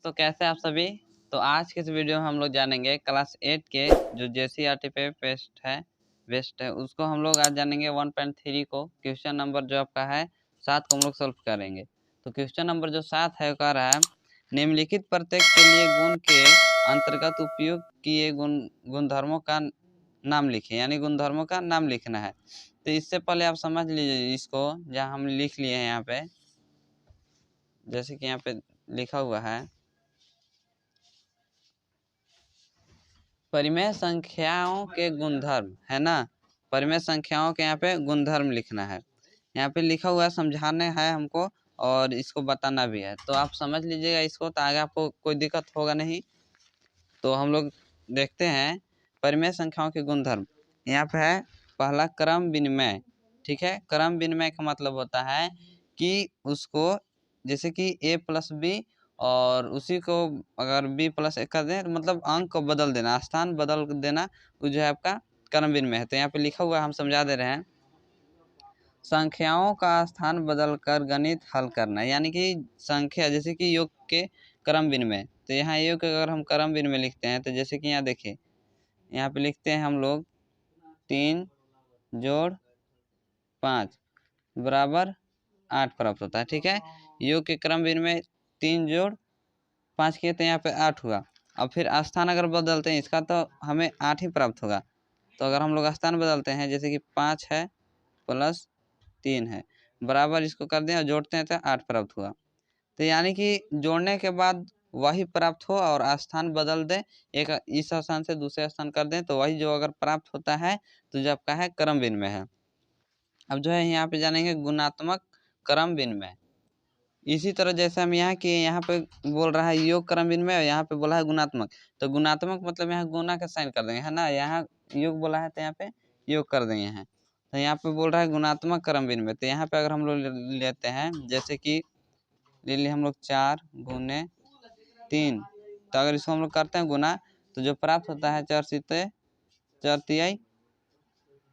तो कैसे आप सभी। तो आज के इस वीडियो में हम लोग जानेंगे क्लास 8 के जो जेसीईआरटी पे बेस्ट है उसको हम लोग आज जानेंगे 1.3 को क्वेश्चन नंबर जो आपका है 7 को हम लोग सॉल्व करेंगे। तो क्वेश्चन नंबर जो 7 है वो कह रहा है निम्नलिखित प्रत्येक के लिए गुण के अंतर्गत उपयोग किए गुणधर्मों का नाम लिखें, यानी गुणधर्मों का नाम लिखना है। तो इससे पहले आप समझ लीजिए इसको, जहाँ हम लिख लिए हैं यहाँ पे, जैसे कि यहाँ पे लिखा हुआ है परिमेय संख्याओं के गुणधर्म, है ना। परिमेय संख्याओं के यहाँ पे गुणधर्म लिखना है, यहाँ पे लिखा हुआ है, समझाने है हमको और इसको बताना भी है। तो आप समझ लीजिएगा इसको, तो आगे आपको कोई दिक्कत होगा नहीं। तो हम लोग देखते हैं परिमेय संख्याओं के गुणधर्म। यहाँ पे है पहला क्रम विनिमय। ठीक है, क्रम विनिमय का मतलब होता है कि उसको जैसे कि a प्लस बी और उसी को अगर b प्लस ए कर दें तो मतलब अंक को बदल देना, स्थान बदल देना, वो जो है आपका क्रम विनिमय है। तो यहाँ पे लिखा हुआ है, हम समझा दे रहे हैं, संख्याओं का स्थान बदलकर गणित हल करना, यानी कि संख्या जैसे कि योग के क्रम विनिमय। तो यहाँ योग अगर हम क्रम विनिमय लिखते हैं तो जैसे कि यहाँ देखिए, यहाँ पे लिखते हैं हम लोग 3 जोड़ 5 बराबर 8 प्राप्त होता है। ठीक है, योग के क्रम विनिमय 3 जोड़ 5 किए तो यहाँ पे 8 हुआ। अब फिर स्थान अगर बदलते हैं इसका तो हमें 8 ही प्राप्त होगा। तो अगर हम लोग स्थान बदलते हैं जैसे कि 5 है प्लस 3 है बराबर इसको कर दें और जोड़ते हैं तो 8 प्राप्त हुआ। तो यानी कि जोड़ने के बाद वही प्राप्त हो और स्थान बदल दें, एक इस स्थान से दूसरे स्थान कर दें तो वही जो अगर प्राप्त होता है तो जो आपका है क्रम विनिमय है। अब जो है यहाँ पे जानेंगे गुणात्मक क्रम विनिमय। इसी तरह जैसे हम यहाँ के यहाँ पे बोल रहा है योग क्रम विनिमय और यहाँ पे बोला है गुणात्मक। तो गुणात्मक मतलब यहाँ गुना का साइन कर देंगे, है ना। यहाँ योग बोला है तो यहाँ पे योग कर देंगे हैं। तो यहाँ पे बोल रहा है गुणात्मक क्रम विनिमय। तो यहाँ पे अगर हम लोग लेते हैं जैसे कि ले लिए हम लोग 4 गुने 3, तो अगर इसको हम लोग करते हैं गुना तो जो प्राप्त होता है 4 तिहाई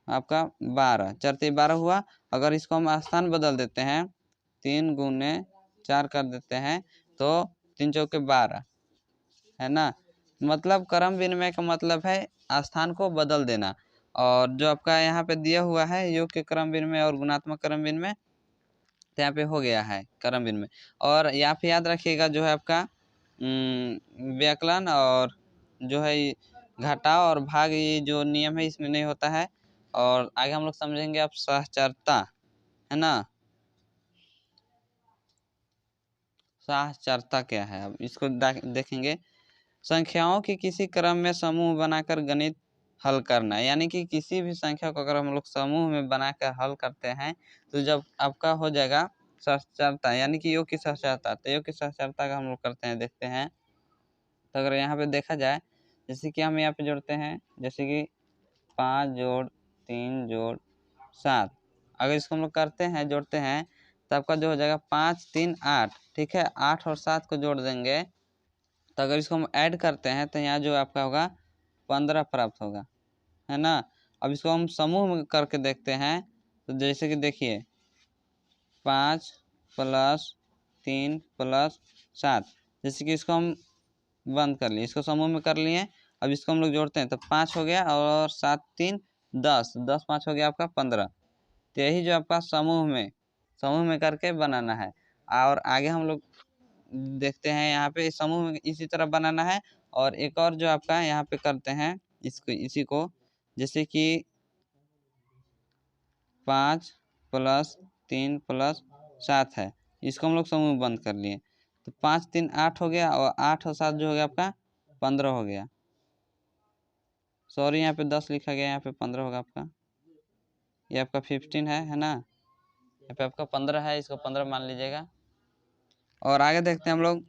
आपका 12, 4 तिहाई 12 हुआ। अगर इसको हम स्थान बदल देते हैं 3 गुने 4 कर देते हैं तो 3 चौके 12, है ना। मतलब क्रम विनिमय का मतलब है स्थान को बदल देना। और जो आपका यहाँ पे दिया हुआ है योग के क्रम विनिमय और गुणात्मक क्रम विनिमय, तो यहाँ पे हो गया है क्रम विनिमय। और यहाँ पे याद रखिएगा जो है आपका व्याकलन और जो है घटाव और भाग, ये जो नियम है इसमें नहीं होता है। और आगे हम लोग समझेंगे आप साहचर्यता, है ना। साहचर्यता क्या है अब इसको देखेंगे। संख्याओं के किसी क्रम में समूह बनाकर गणित हल करना, यानी कि किसी भी संख्या को अगर हम लोग समूह में बनाकर हल करते हैं तो जब आपका हो जाएगा साहचर्यता, यानी कि योग की साहचर्यता। तो योग की साहचर्यता का हम लोग करते हैं, देखते हैं। तो अगर यहाँ पे देखा जाए जैसे कि हम यहाँ पे जोड़ते हैं जैसे कि 5 जोड़ 3 जोड़ 7, अगर इसको हम लोग करते हैं जोड़ते हैं तो आपका जो हो जाएगा 5 3 8। ठीक है, 8 और 7 को जोड़ देंगे तो अगर इसको हम ऐड करते हैं तो यहाँ जो आपका होगा 15 प्राप्त होगा, है ना। अब इसको हम समूह में करके देखते हैं तो जैसे कि देखिए 5 प्लस 3 प्लस 7, जैसे कि इसको हम बंद कर लिए, इसको समूह में कर लिए। अब इसको हम लोग जोड़ते हैं तो 5 हो गया और 7 3 10, 10 5 हो गया आपका 15। तो यही जो आपका समूह में करके बनाना है। और आगे हम लोग देखते हैं यहाँ पे समूह में इसी तरह बनाना है। और एक और जो आपका यहाँ पे करते हैं इसी को जैसे कि 5 प्लस 3 प्लस 7 है, इसको हम लोग समूह बंद कर लिए। तो 5 3 8 हो गया और 8 और 7 जो हो गया आपका 15 हो गया। सॉरी यहाँ पे 10 लिखा गया, यहाँ पे 15 होगा आपका। ये आपका 15 है ना। यहाँ पे आपका 15 है, इसको 15 मान लीजिएगा। और आगे देखते हैं हम लोग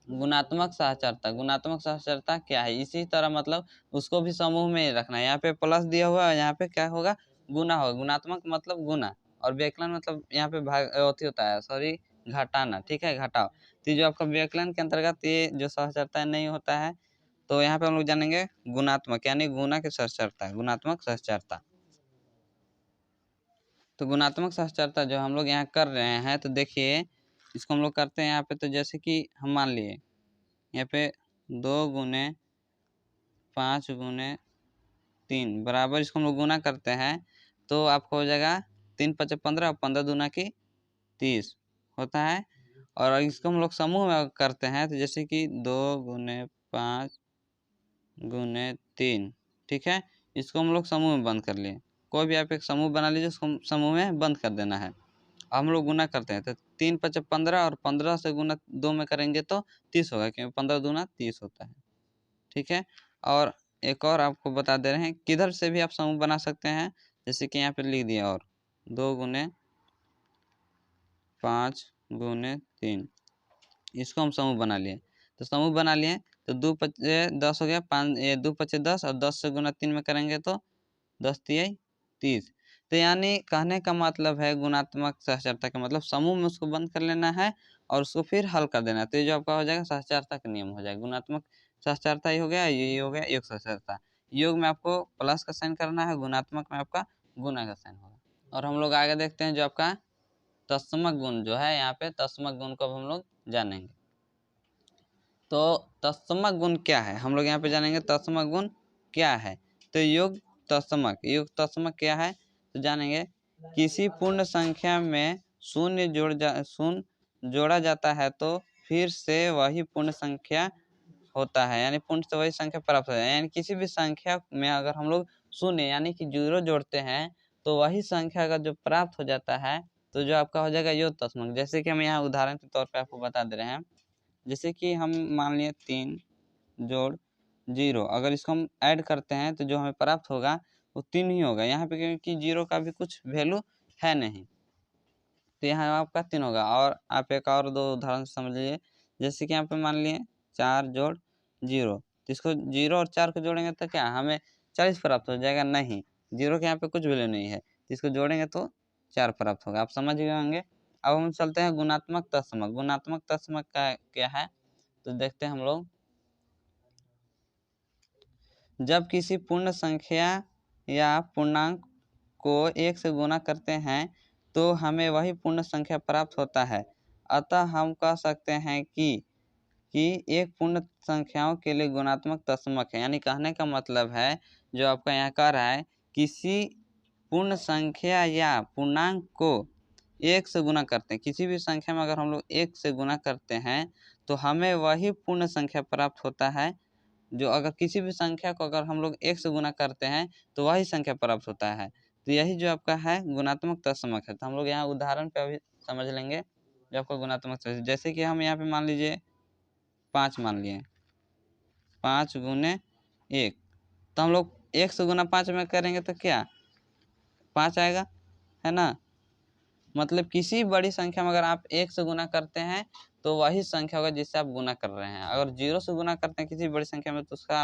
गुणात्मक साहचर्यता। गुणात्मक साहचर्यता क्या है, इसी तरह मतलब उसको भी समूह में रखना है। यहाँ पे प्लस दिया हुआ है, यहाँ पे क्या होगा गुना होगा। गुणात्मक मतलब गुना और व्याकलन मतलब यहाँ पे भाग अथी होता है, सॉरी घटाना। ठीक है, घटाओ। तो जो आपका व्याकलन के अंतर्गत ये जो साहचर्यता नहीं होता है, तो यहाँ पे हम लोग जानेंगे गुणात्मक, यानी गुना की साहचर्यता, गुणात्मक साहचर्यता। तो गुणात्मक साहचर्यता जो हम लोग यहाँ कर रहे हैं तो देखिए इसको हम लोग करते हैं यहाँ पे। तो जैसे कि हम मान लिए यहाँ पे 2 गुने 5 गुने 3 बराबर, इसको हम लोग गुना करते हैं तो आपको हो जाएगा 3 पचे 15 और 15 दूना की 30 होता है। और इसको हम लोग समूह में करते हैं तो जैसे कि 2 गुने 5 गुने 3, ठीक है। इसको हम लोग समूह में बंद कर लिए। कोई भी आप एक समूह बना लीजिए, उसको समूह में बंद कर देना है। हम लोग गुना करते हैं तो 3 पचे 15 और 15 से गुना 2 में करेंगे तो 30 होगा, क्योंकि 15 दूना 30 होता है, ठीक है। और एक और आपको बता दे रहे हैं, किधर से भी आप समूह बना सकते हैं, जैसे कि यहाँ पे लिख दिया और 2 गुने 5 गुने 3, इसको हम समूह बना लिए। तो समूह बना लिए तो 2 पचे 10 हो गया, 5 ये 2 पचे 10 और 10 से गुना 3 में करेंगे तो 10 तिया 30। तो यानी कहने का मतलब है गुणात्मक सहचरता का मतलब समूह में उसको बंद कर लेना है और उसको फिर हल कर देना है। तो ये जो आपका हो जाएगा सहचरता का नियम हो जाएगा। गुणात्मक सहचरता ही हो गया, ये हो गया योग सहचरता। योग में आपको प्लस का साइन करना है, गुणात्मक में आपका गुना का साइन होगा। और हम लोग आगे देखते हैं जो आपका तत्समक गुण जो है, यहाँ पे तत्समक गुण को अब हम लोग जानेंगे। तो तत्समक गुण क्या है, हम लोग यहाँ पे जानेंगे तत्समक गुण क्या है। तो योग तत्समक क्या है तो जानेंगे। किसी पूर्ण संख्या में शून्य जोड़ा जाता है तो फिर से वही पूर्ण संख्या होता है, यानी पूर्ण से वही संख्या प्राप्त होता है। यानी किसी भी संख्या में अगर हम लोग शून्य यानी कि 0 जोड़ते हैं तो वही संख्या अगर जो प्राप्त हो जाता है तो जो आपका हो जाएगा योग तत्समक। जैसे कि हम यहाँ उदाहरण के तौर पे आपको बता दे रहे हैं, जैसे कि हम मान लिए 3 जोड़ 0, अगर इसको हम ऐड करते हैं तो जो हमें प्राप्त होगा वो 3 ही होगा यहाँ पे, क्योंकि 0 का भी कुछ वैल्यू है नहीं, तो यहाँ आपका 3 होगा। और आप एक और 2 उदाहरण समझ लीजिए, जैसे कि यहाँ पे मान लिए 4 जोड़ 0, तो इसको 0 और 4 को जोड़ेंगे तो क्या हमें 40 प्राप्त हो जाएगा, नहीं 0 के यहाँ पे कुछ वैल्यू नहीं है, तो इसको जोड़ेंगे तो 4 प्राप्त होगा। आप समझ गए होंगे। अब हम चलते हैं गुणात्मक तत्समक। गुणात्मक तत्समक का क्या है तो देखते हैं हम लोग। जब किसी पूर्ण संख्या या पूर्णांक को 1 से गुना करते हैं तो हमें वही पूर्ण संख्या प्राप्त होता है। अतः हम कह सकते हैं कि एक पूर्ण संख्याओं के लिए गुणात्मक तत्समक है। यानी कहने का मतलब है जो आपका यहाँ कह रहा है, किसी पूर्ण संख्या या पूर्णांक को 1 से गुना करते हैं, किसी भी संख्या में अगर हम लोग 1 से गुना करते हैं तो हमें वही पूर्ण संख्या प्राप्त होता है। जो अगर किसी भी संख्या को अगर हम लोग 1 से गुना करते हैं तो वही संख्या प्राप्त होता है। तो यही जो आपका है गुणात्मक तत्समक है। तो हम लोग यहाँ उदाहरण पे अभी समझ लेंगे जो आपका गुणात्मक तत्समक। जैसे कि हम यहाँ पे मान लीजिए 5 मान लिए, 5 गुने 1, तो हम लोग 1 से गुना 5 में करेंगे तो क्या 5 आएगा, है ना। मतलब किसी बड़ी संख्या में अगर आप 1 से गुना करते हैं तो वही संख्या होगा जिससे आप गुना कर रहे हैं। अगर 0 से गुना करते हैं किसी बड़ी संख्या में तो उसका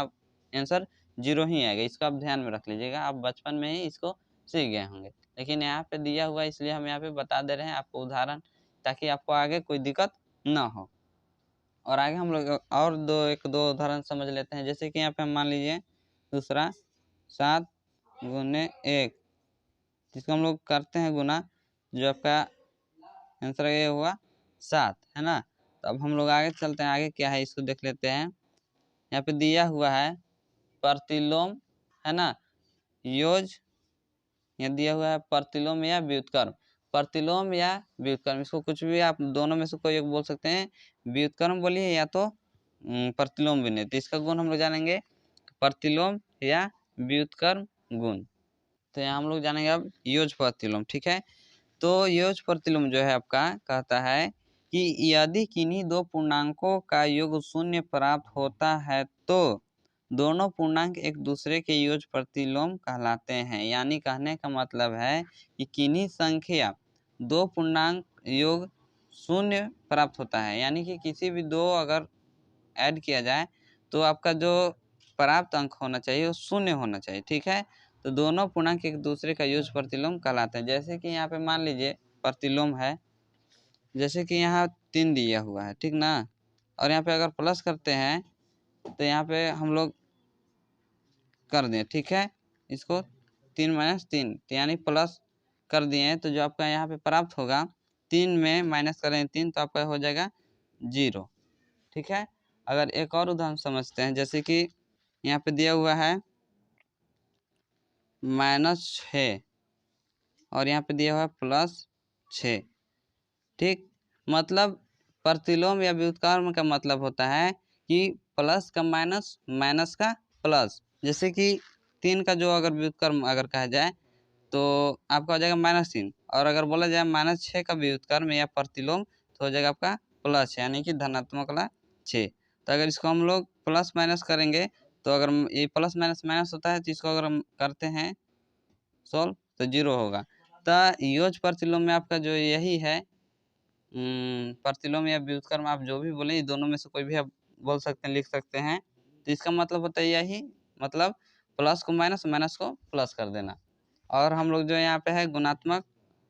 आंसर 0 ही आएगा। इसको आप ध्यान में रख लीजिएगा, आप बचपन में ही इसको सीख गए होंगे, लेकिन यहाँ पे दिया हुआ इसलिए हम यहाँ पे बता दे रहे हैं आपको उदाहरण, ताकि आपको आगे कोई दिक्कत ना हो। और आगे हम लोग और एक दो उदाहरण समझ लेते हैं। जैसे कि यहाँ पे हम मान लीजिए दूसरा 7 गुने 1, जिसको हम लोग करते हैं गुना, जो आपका आंसर ये हुआ 7, है ना। तो अब हम लोग आगे चलते हैं, आगे क्या है इसको देख लेते हैं। यहाँ पे दिया हुआ है प्रतिलोम, है ना, योज, यहाँ दिया हुआ है प्रतिलोम या व्युत्क्रम। प्रतिलोम या व्युत्क्रम, इसको कुछ भी आप दोनों में से कोई एक बोल सकते हैं, व्युत्क्रम बोलिए या तो प्रतिलोम भी नहीं। तो इसका गुण हम लोग जानेंगे प्रतिलोम या व्युत्क्रम गुण। तो यहाँ हम लोग जानेंगे अब योज प्रतिलोम, ठीक है। तो योज प्रतिलोम जो है आपका कहता है कि यदि किन्हीं दो पूर्णांकों का योग शून्य प्राप्त होता है तो दोनों पूर्णांक एक दूसरे के योज प्रतिलोम कहलाते हैं। यानी कहने का मतलब है कि किन्हीं संख्या दो पूर्णांक योग शून्य प्राप्त होता है, यानी कि किसी भी दो अगर ऐड किया जाए तो आपका जो प्राप्त अंक होना चाहिए वो शून्य होना चाहिए, ठीक है। तो दोनों पूर्णांक एक दूसरे का योज प्रतिलोम कहलाते हैं। जैसे कि यहाँ पे मान लीजिए प्रतिलोम है, जैसे कि यहाँ 3 दिया हुआ है, ठीक ना, और यहाँ पे अगर प्लस करते हैं तो यहाँ पे हम लोग कर दें, ठीक है, इसको 3 - 3 तो यानी प्लस कर दिए, तो जो आपका यहाँ पे प्राप्त होगा 3 में माइनस करें 3 तो आपका हो जाएगा 0, ठीक है। अगर एक और उदाहरण समझते हैं, जैसे कि यहाँ पे दिया हुआ है -6 और यहाँ पे दिया हुआ है +6। ठीक, मतलब प्रतिलोम या व्युत्क्रम का मतलब होता है कि प्लस का माइनस, माइनस का प्लस। जैसे कि 3 का जो अगर व्युत्क्रम अगर कहा जाए तो आपका हो जाएगा -3, और अगर बोला जाए -6 का व्युत्क्रम या प्रतिलोम तो हो जाएगा आपका प्लस, यानी कि धनात्मक वाला 6। तो अगर इसको हम लोग प्लस माइनस करेंगे तो अगर ये प्लस माइनस माइनस होता है, तो इसको अगर हम करते हैं सॉल्व तो 0 होगा। तो योज प्रतिलोम में आपका जो यही है, प्रतिलोम या व्युत्क्रम आप जो भी बोले, दोनों में से कोई भी आप बोल सकते हैं, लिख सकते हैं। तो इसका मतलब होता है यही, मतलब प्लस को माइनस, माइनस को प्लस कर देना। और हम लोग जो यहाँ पे है गुणात्मक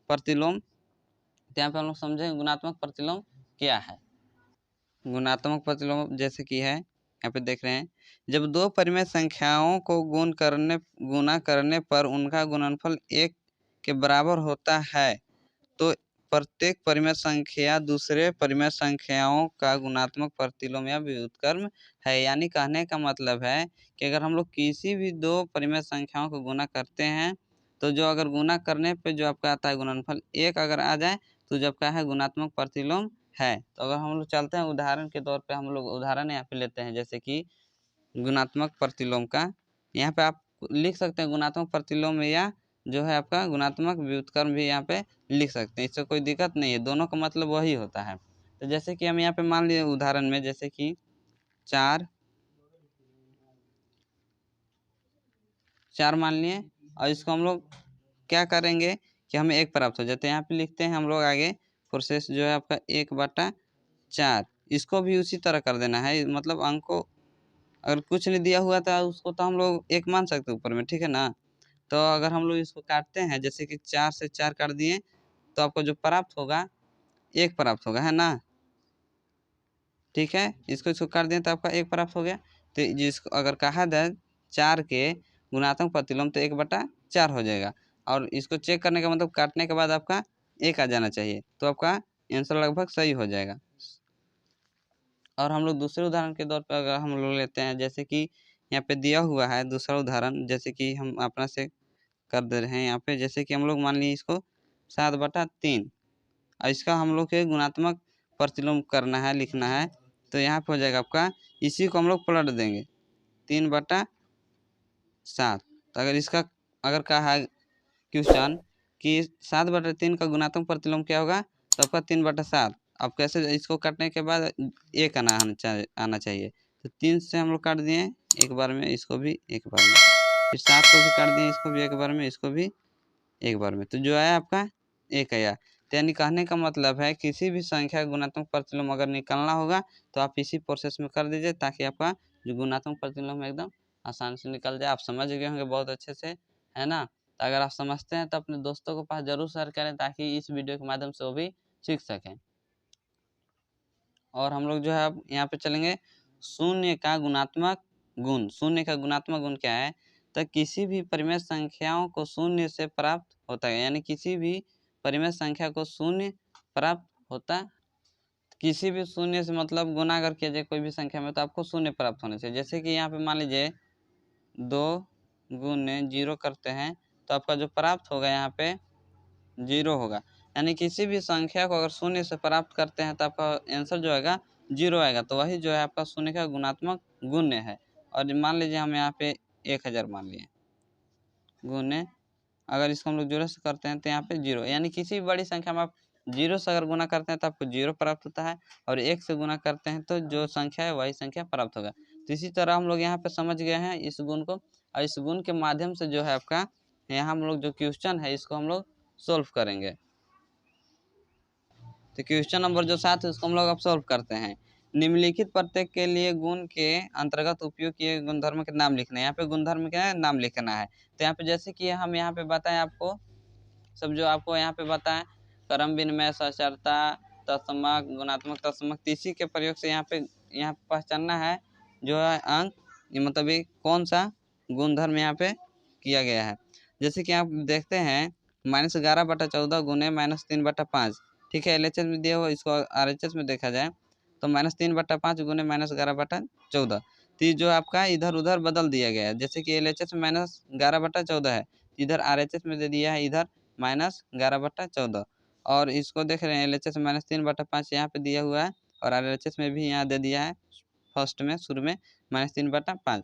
प्रतिलोम, तो यहाँ पे हम लोग समझेंगे गुणात्मक प्रतिलोम क्या है। गुणात्मक प्रतिलोम जैसे कि है, यहाँ पे देख रहे हैं, जब दो परिमेय संख्याओं को गुणा करने पर उनका गुणनफल 1 के बराबर होता है, तो प्रत्येक परिमेय संख्या दूसरे परिमेय संख्याओं का गुणात्मक प्रतिलोम या व्युत्क्रम है। यानी कहने का मतलब है कि अगर हम लोग किसी भी दो परिमेय संख्याओं को गुणा करते हैं, तो जो अगर गुणा करने पे जो आपका आता है गुणनफल 1 अगर आ जाए, तो जो आपका है गुणात्मक प्रतिलोम है। तो अगर हम लोग चलते हैं उदाहरण के तौर पे, हम लोग उदाहरण यहाँ पे लेते हैं, जैसे कि गुणात्मक प्रतिलोम का, यहाँ पे आप लिख सकते हैं गुणात्मक प्रतिलोम या जो है आपका गुणात्मक व्युत्क्रम भी यहाँ पे लिख सकते हैं, इससे कोई दिक्कत नहीं है, दोनों का मतलब वही होता है। तो जैसे कि हम यहाँ पे मान लिए उदाहरण में, जैसे कि 4 मान लिए, और इसको हम लोग क्या करेंगे कि हमें 1 प्राप्त हो जाते हैं। यहाँ पे लिखते हैं हम लोग आगे प्रोसेस जो है आपका 1/4, इसको भी उसी तरह कर देना है। मतलब अंक को अगर कुछ नहीं दिया हुआ था उसको तो हम लोग 1 मान सकते हैं ऊपर में, ठीक है ना। तो अगर हम लोग इसको काटते हैं, जैसे कि 4 से 4 काट दिए, तो आपको जो प्राप्त होगा 1 प्राप्त होगा, है ना। ठीक है, इसको काट दिए तो आपका 1 प्राप्त हो गया। तो जिसको अगर कहा जाए 4 के गुणात्मक प्रतिलोम, तो 1/4 हो जाएगा। और इसको चेक करने का मतलब काटने के बाद आपका 1 आ जाना चाहिए, तो आपका आंसर लगभग सही हो जाएगा। और हम लोग दूसरे उदाहरण के तौर पर अगर हम लोग लेते हैं, जैसे कि यहाँ पे दिया हुआ है दूसरा उदाहरण, जैसे कि हम अपना से कर दे रहे हैं यहाँ पे, जैसे कि हम लोग मान लीजिए इसको 7/3, और इसका हम लोग के गुणात्मक प्रतिलोम करना है, लिखना है। तो यहाँ पे हो जाएगा आपका, इसी को हम लोग पलट देंगे 3/7। तो अगर इसका अगर कहा है क्वेश्चन कि 7/3 का गुणात्मक प्रतिलोम क्या होगा, तो आपका 3/7। अब कैसे, इसको काटने के बाद 1 आना चाहिए। तो 3 से हम लोग काट दिए एक बार में, इसको भी एक बार में, फिर 7 को भी काट दिए, इसको भी एक बार में, इसको भी एक बार में, तो जो आया आपका 1 आया। तो यानी कहने का मतलब है किसी भी संख्या गुणात्मक प्रतिलोम अगर निकालना होगा तो आप इसी प्रोसेस में कर दीजिए, ताकि आपका जो गुणात्मक प्रतिलोम एकदम आसान से निकल जाए। आप समझ गए होंगे बहुत अच्छे से, है ना। तो अगर आप समझते हैं तो अपने दोस्तों के पास ज़रूर शेयर करें, ताकि इस वीडियो के माध्यम से वो भी सीख सकें। और हम लोग जो है अब यहाँ पे चलेंगे शून्य का गुणात्मक गुण। शून्य का गुणात्मक गुण क्या है, तो किसी भी परिमेय संख्याओं को शून्य से प्राप्त होता है, यानी किसी भी परिमेय संख्या को शून्य प्राप्त होता है। किसी भी शून्य से मतलब गुना अगर किया जाए कोई भी संख्या में, तो आपको शून्य प्राप्त होना चाहिए। जैसे कि यहाँ पे मान लीजिए 2 गुने 0 करते हैं, तो आपका जो प्राप्त होगा यहाँ पे 0 होगा। यानी किसी भी संख्या को अगर शून्य से प्राप्त करते हैं तो आपका आंसर जो आएगा 0 आएगा। तो वही जो है आपका शून्य का गुणात्मक गुण्य है। और मान लीजिए हम यहाँ पे 1000 मान लिए, गुणे अगर इसको हम लोग 0 से करते हैं तो यहाँ पे 0, यानी किसी भी बड़ी संख्या में आप 0 से अगर गुना करते हैं तो आपको 0 प्राप्त होता है, और 1 से गुना करते हैं तो जो संख्या है वही संख्या प्राप्त होगा। तो इसी तरह हम लोग यहाँ पे समझ गए हैं इस गुण को, और इस गुण के माध्यम से जो है आपका यहाँ हम लोग जो क्वेश्चन है इसको हम लोग सोल्व करेंगे। तो क्वेश्चन नंबर जो 7 है उसको हम लोग अब सॉल्व करते हैं। निम्नलिखित प्रत्येक के लिए गुण के अंतर्गत उपयोग किए गुणधर्म के नाम लिखना है। यहाँ पे गुणधर्म का नाम लिखना है। तो यहाँ पे जैसे कि हम यहाँ पे बताएं आपको सब, जो आपको यहाँ पे बताएं क्रम विनिमय, सचरता, तत्समक, गुणात्मक तत्समक, इसी के प्रयोग से यहाँ पहचानना है जो है अंक, ये मतलब ये कौन सा गुणधर्म यहाँ पे किया गया है। जैसे कि आप देखते हैं -11/14 गुने -3/5, ठीक है। LHS में दिया हुआ, इसको RHS में देखा जाए तो -3/5 गुने -11/14। तो ये जो आपका इधर उधर बदल दिया गया है, जैसे कि LHS में -11/14 है, इधर RHS में दे दिया है इधर -11/14। और इसको देख रहे हैं LHS में -3/5 यहाँ पे दिया हुआ है, और RHS में भी यहाँ दे दिया है फर्स्ट में शुरू में -3/5।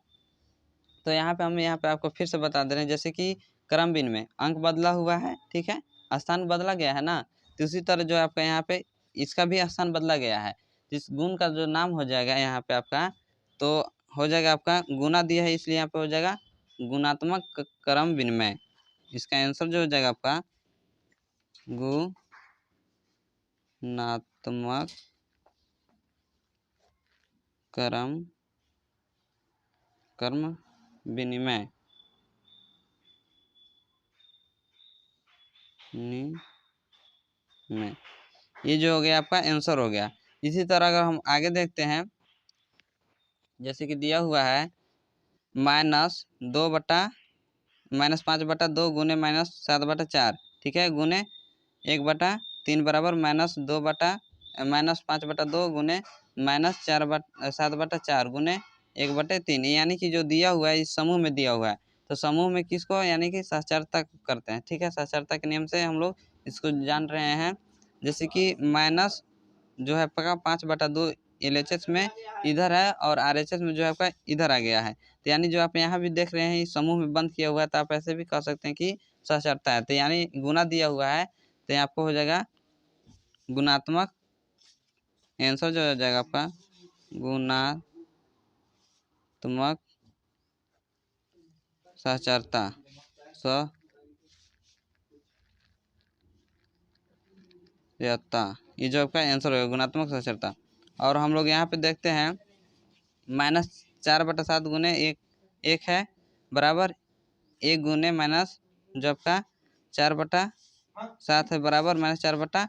तो यहाँ पे हम यहाँ पे आपको फिर से बता दे रहे हैं, जैसे कि क्रम भिन्न में अंक बदला हुआ है, ठीक है, स्थान बदला गया है ना, तो उसी तरह जो आपका यहाँ पे इसका भी स्थान बदला गया है। इस गुण का जो नाम हो जाएगा यहाँ पे आपका, तो हो जाएगा आपका गुना दिया है, इसलिए यहाँ पे हो जाएगा गुणात्मक क्रम विनिमय। इसका आंसर जो हो जाएगा आपका गुणात्मक क्रम विनिमय में, ये जो हो गया आपका आंसर हो गया। इसी तरह अगर हम आगे देखते हैं, जैसे कि दिया हुआ है -5/2 गुने -7/4, ठीक है, गुने 1/3 बराबर -5/2 गुने -7/4 गुने 1/3, यानी कि जो दिया हुआ है इस समूह में दिया हुआ है, तो समूह में किसको यानी कि साक्षरता करते हैं, ठीक है, साक्षरता के नियम से हम लोग इसको जान रहे हैं। जैसे कि माइनस जो है आपका 5/2 LHS में इधर है, और RHS में जो है आपका इधर आ गया है, तो यानी जो आप यहाँ भी देख रहे हैं इस समूह में बंद किया हुआ है, तो आप ऐसे भी कह सकते हैं कि साक्षरता है, तो यानी गुना दिया हुआ है, तो यहाँ आपको हो जाएगा गुणात्मक, आंसर जो हो जाएगा आपका गुणात्मक साक्षरता ये जो आपका आंसर होगा गुणात्मक साक्षरता। और हम लोग यहाँ पे देखते हैं -4/7 गुने 1 है बराबर 1 गुने माइनस जो आपका 4/7 है बराबर -4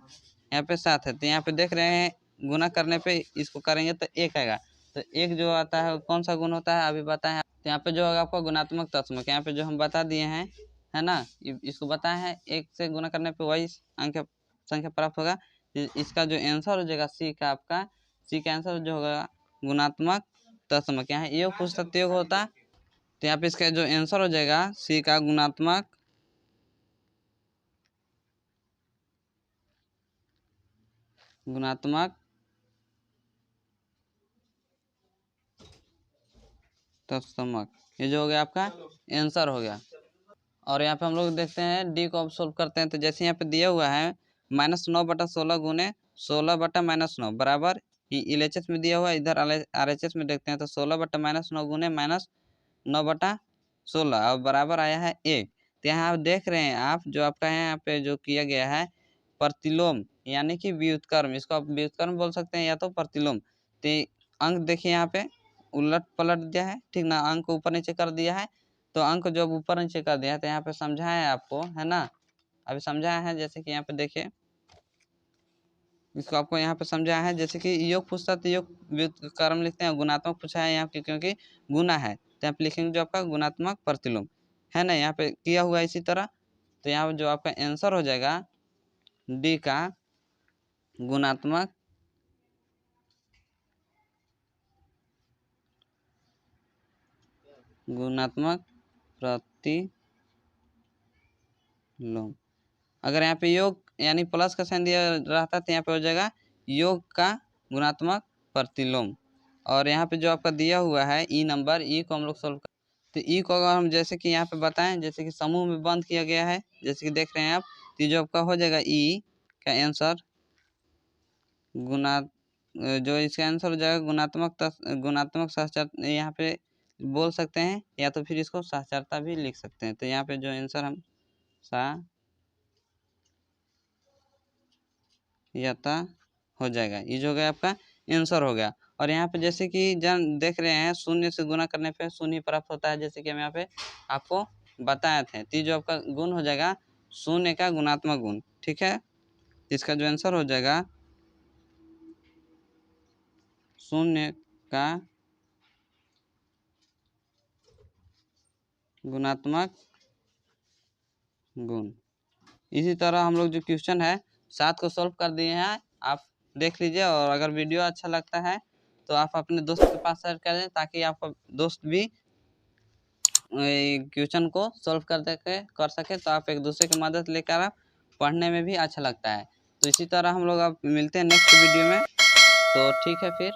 यहाँ पे 7 है, तो यहाँ पे देख रहे हैं गुना करने पे इसको करेंगे तो 1 आएगा, तो 1 जो आता है कौन सा गुण होता है अभी बताएं। तो यहाँ पे जो होगा आपका गुणात्मक तत्समक, यहाँ पे जो हम बता दिए हैं, है ना, इसको बताए हैं 1 से गुना करने पे वही अंक संख्या प्राप्त होगा। इसका जो आंसर हो जाएगा सी का आपका, सी का आंसर जो होगा गुणात्मक तत्समक, यहाँ योग पुस्तक योग होता, तो यहाँ पे इसका जो आंसर हो जाएगा सी का गुणात्मक तत्समक, ये जो हो गया आपका आंसर हो गया। और यहाँ पे हम लोग देखते हैं डी को अब सोल्व करते हैं, तो जैसे यहाँ पे दिया हुआ है -9/16 गुने 16/-9 बराबर LHS में दिया हुआ है, इधर RHS में देखते हैं, तो 16/-9 गुने -9/16 और बराबर आया है 1। तो यहाँ आप देख रहे हैं आप जो आपका यहाँ पे जो किया गया है प्रतिलोम यानी कि व्युत्क्रम, इसको आप व्युत्क्रम बोल सकते हैं या तो प्रतिलोम। तो अंक देखिए यहाँ पे उलट पलट दिया है, ठीक ना, अंक को ऊपर नीचे कर दिया है, तो अंक जब ऊपर नीचे कर दिया है तो यहाँ पे समझाया है आपको, है ना, अभी समझाया है, जैसे कि यहाँ पे देखिए इसको आपको यहाँ पे समझाया है, जैसे कि योग पूछता तो योग व्युत्क्रम लिखते हैं, गुणात्मक पूछा है यहाँ पे क्योंकि गुना है, तो यहाँ पे लिखेंगे जो आपका गुणात्मक प्रतिलोम, है ना, यहाँ पे किया हुआ है इसी तरह। तो यहाँ जो आपका आंसर हो जाएगा डी का गुणात्मक प्रतिलोम। अगर यहाँ पे योग यानी प्लस का साइन दिया रहता तो यहाँ पे हो जाएगा योग का गुणात्मक प्रतिलोम। और यहाँ पे जो आपका दिया हुआ है ई नंबर, ई को हम लोग सोल्व कर, तो ई को अगर हम जैसे कि यहाँ पे बताएं, जैसे कि समूह में बंद किया गया है, जैसे कि देख रहे हैं आप, तो जो आपका हो जाएगा ई का आंसर गुणा जो इसका आंसर हो जाएगा गुणात्मक साक्षरता, यहाँ पे बोल सकते हैं या तो फिर इसको साक्षरता भी लिख सकते हैं। तो यहाँ पे जो आंसर हम यता हो जाएगा, ये जो हो गया आपका आंसर हो गया। और यहाँ पे जैसे कि जन देख रहे हैं शून्य से गुना करने पे शून्य प्राप्त होता है, जैसे कि हम यहाँ पे आपको बताए थे, तो जो आपका गुण हो जाएगा शून्य का गुणात्मक गुण, ठीक है, इसका जो आंसर हो जाएगा शून्य का गुणात्मक गुण। इसी तरह हम लोग जो क्वेश्चन है 7 को सॉल्व कर दिए हैं, आप देख लीजिए, और अगर वीडियो अच्छा लगता है तो आप अपने दोस्त के पास शेयर करें, ताकि आप दोस्त भी क्वेश्चन को सॉल्व कर सके, तो आप एक दूसरे की मदद लेकर आप पढ़ने में भी अच्छा लगता है। तो इसी तरह हम लोग अब मिलते हैं नेक्स्ट वीडियो में। तो ठीक है फिर।